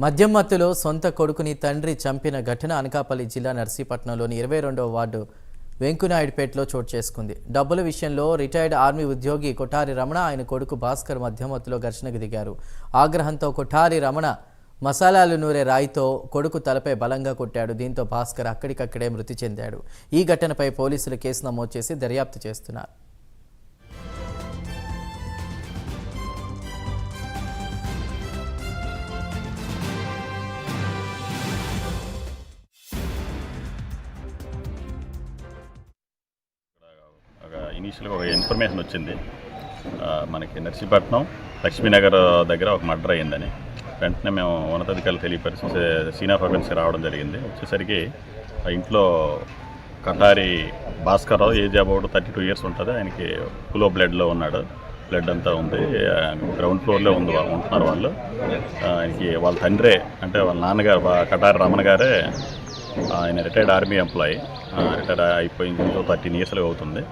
మద్యం మత్తులో సొంత కొడుకుని తండ్రి చంపిన ఘటన అనకాపల్లి జిల్లా నర్సీపట్నంలోని 22వ వార్డు వెంకునాయుడుపేటలో చోటు చేసుకుంది. డబ్బుల విషయంలో రిటైర్డ్ ఆర్మీ ఉద్యోగి కొఠారి రమణ ఆయన కొడుకు భాస్కర్ మద్యం మత్తులో ఘర్షణకు దిగారు. ఆగ్రహంతో కొఠారి రమణ మసాలాలు నూరే రాయితో కొడుకు తలపై బలంగా కొట్టాడు. దీంతో భాస్కర్ అక్కడికక్కడే మృతి చెందాడు. ఈ ఘటనపై పోలీసులు కేసు నమోదు చేసి దర్యాప్తు చేస్తున్నారు. ఇనీషియల్గా ఒక ఇన్ఫర్మేషన్ వచ్చింది, మనకి నర్సీపట్నం లక్ష్మీనగర్ దగ్గర ఒక మర్డర్ అయ్యిందని. వెంటనే మేము ఉన్నతాధికారులు తెలియపరిచి సీన్ ఆఫ్ అఫెన్స్కి రావడం జరిగింది. వచ్చేసరికి ఆ ఇంట్లో Katari Bhaskar Rao, age about 32 years ఉంటుంది. ఆయనకి ఫుల్ బ్లడ్లో ఉన్నాడు, బ్లడ్ అంతా ఉంది. గ్రౌండ్ ఫ్లోర్లో ఉంటున్నారు వాళ్ళు. ఆయనకి వాళ్ళ తండ్రే అంటే వాళ్ళ నాన్నగారు కటారి రమణ గారే, ఆయన రిటైర్డ్ ఆర్మీ ఎంప్లాయీ, రిటైర్డ్ అయిపోయి 13 years అవుతుంది.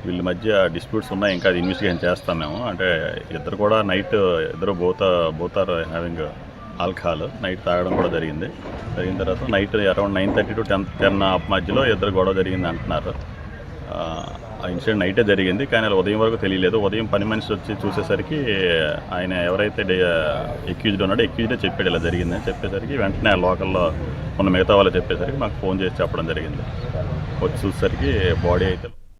వీళ్ళ మధ్య డిస్ప్యూట్స్ ఉన్నాయి, ఇంకా అది ఇన్వెస్టిగేషన్ చేస్తాం మేము. అంటే ఇద్దరు కూడా నైట్ ఇద్దరు both are having alcohol, night తాగడం కూడా జరిగింది. జరిగిన తర్వాత నైట్ అరౌండ్ 9:30 to 10 మధ్యలో ఇద్దరు గొడవ జరిగింది అంటున్నారు. ఆ ఇన్సిడెంట్ నైటే జరిగింది, కానీ ఉదయం వరకు తెలియలేదు. ఉదయం పని మనిషి వచ్చి చూసేసరికి ఆయన ఎవరైతే ఎక్యూజ్డ్ ఉన్నాడో ఎక్యూజ్డే చెప్పాడు ఇలా జరిగిందని. చెప్పేసరికి వెంటనే లోకల్లో ఉన్న మిగతా వాళ్ళు చెప్పేసరికి మాకు ఫోన్ చేసి చెప్పడం జరిగింది. వచ్చి చూసేసరికి బాడీ అయితే